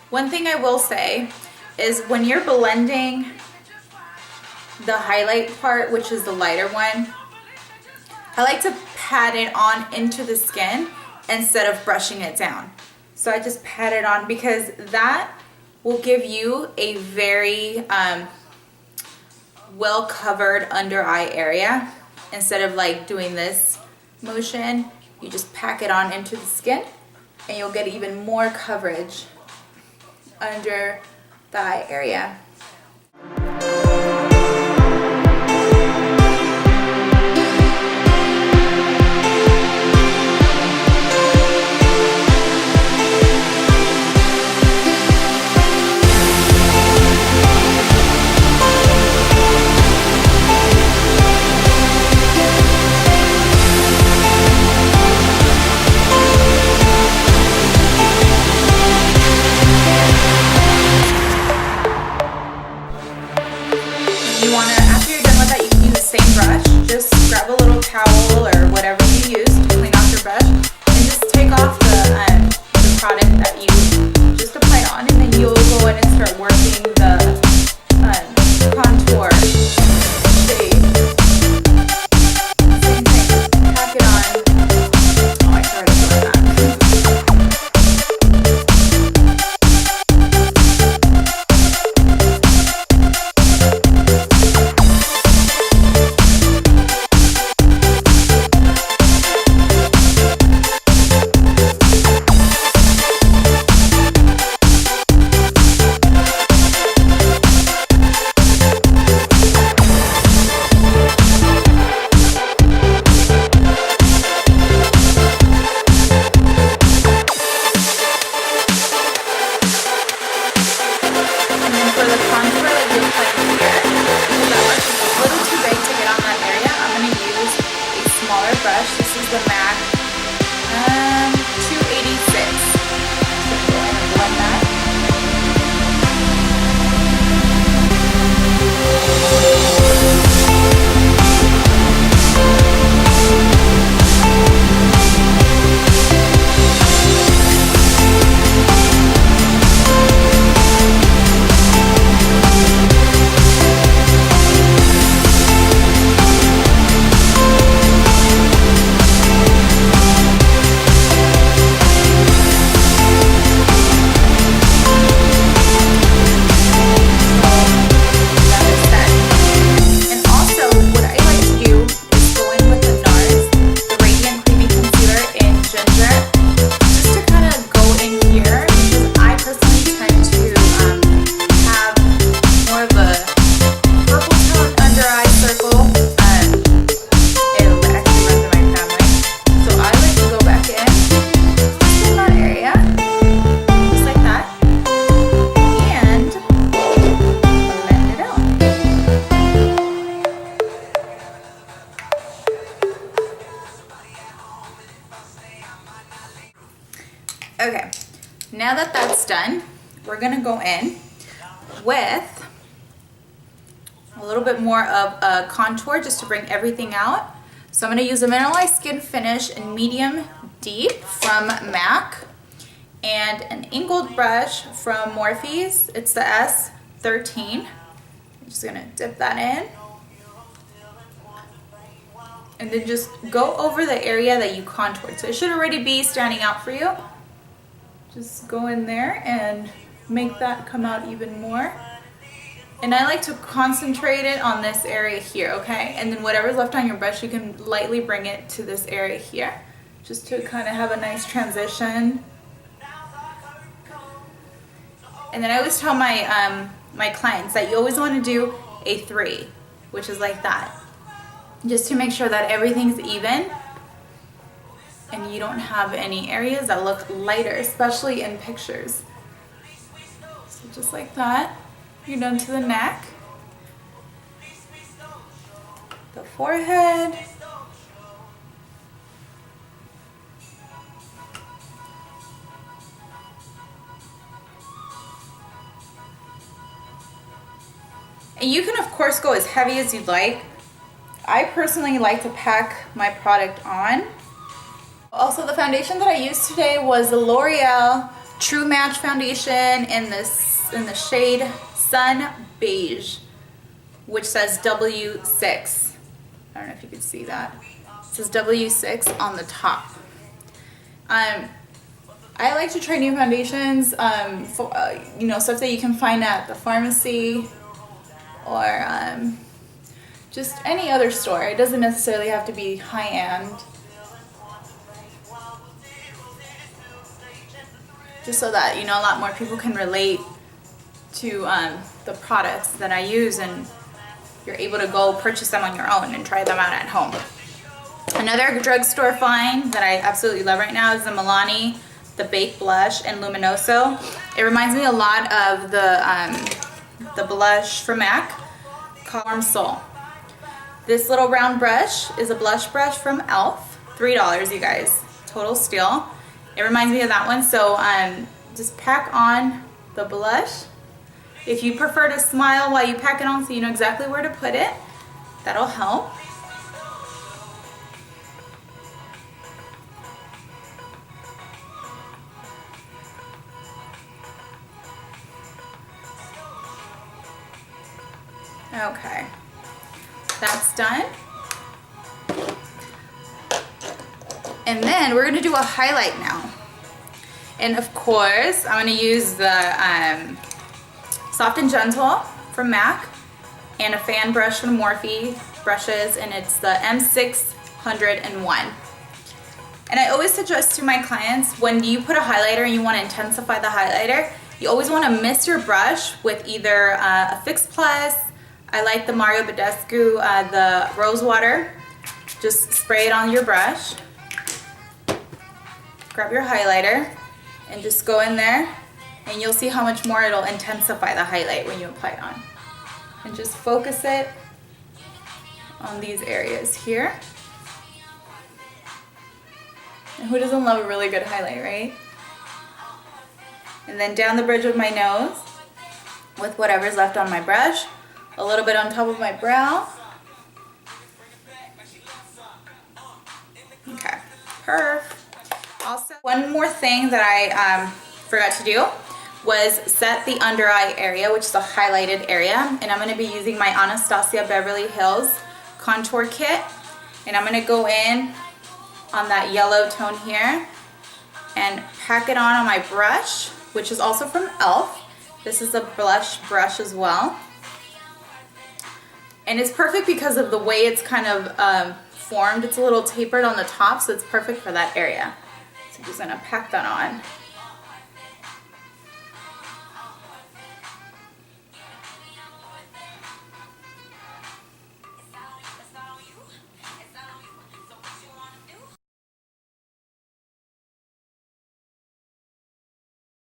One thing I will say is when you're blending the highlight part, which is the lighter one, I like to pat it on into the skin instead of brushing it down. So I just pat it on because that will give you a very well covered under eye area. Instead of like doing this motion, you just pack it on into the skin and you'll get even more coverage under the eye area. After you're done with that, you can use the same brush. Just grab a little towel or whatever you use to clean off your brush and just take off the product that you just applied on, and then you'll go in and start working the contour shade. Same thing, pack it on. Oh, I started doing that. This is the MAC 286. So go ahead and blend that. Okay, now that that's done, we're gonna go in with a little bit more of a contour just to bring everything out. So I'm gonna use a Mineralized Skin Finish in Medium Deep from MAC and an angled brush from Morphe's. It's the S13. I'm just gonna dip that in. And then just go over the area that you contoured. So it should already be standing out for you. Just go in there and make that come out even more. And I like to concentrate it on this area here, okay? And then whatever's left on your brush, you can lightly bring it to this area here, just to kind of have a nice transition. And then I always tell my my clients that you always want to do a 3, which is like that, just to make sure that everything's even and you don't have any areas that look lighter, especially in pictures. So just like that, you're done to the neck, the forehead, and you can of course go as heavy as you'd like. I personally like to pack my product on. Also, the foundation that I used today was the L'Oreal True Match foundation in the shade Sun Beige, which says W6. I don't know if you can see that. It says W6 on the top. I like to try new foundations, you know, stuff that you can find at the pharmacy or just any other store. It doesn't necessarily have to be high-end. Just so that, you know, a lot more people can relate to the products that I use, and you're able to go purchase them on your own and try them out at home. Another drugstore find that I absolutely love right now is the MILANI, the Baked Blush and Luminoso. It reminds me a lot of the blush from MAC called Warm Soul. This little round brush is a blush brush from e.l.f. $3, you guys. Total steal. It reminds me of that one. So just pack on the blush. If you prefer to smile while you pack it on so you know exactly where to put it, that'll help. Okay, that's done. And then we're gonna do a highlight now. And of course, I'm gonna use the Soft&Gentle from MAC and a fan brush from Morphe brushes, and it's the M601. And I always suggest to my clients, when you put a highlighter and you wanna intensify the highlighter, you always wanna mist your brush with either a Fix Plus. I like the Mario Badescu, the Rose Water. Just spray it on your brush. Grab your highlighter and just go in there, and you'll see how much more it'll intensify the highlight when you apply it on. And just focus it on these areas here. And who doesn't love a really good highlight, right? And then down the bridge of my nose with whatever's left on my brush. A little bit on top of my brow. Okay, perfect. Also, one more thing that I forgot to do was set the under eye area, which is the highlighted area. And I'm going to be using my Anastasia Beverly Hills contour kit. And I'm going to go in on that yellow tone here and pack it on my brush, which is also from e.l.f. This is a blush brush as well. And it's perfect because of the way it's kind of formed. It's a little tapered on the top, so it's perfect for that area. So I'm just gonna pack that on.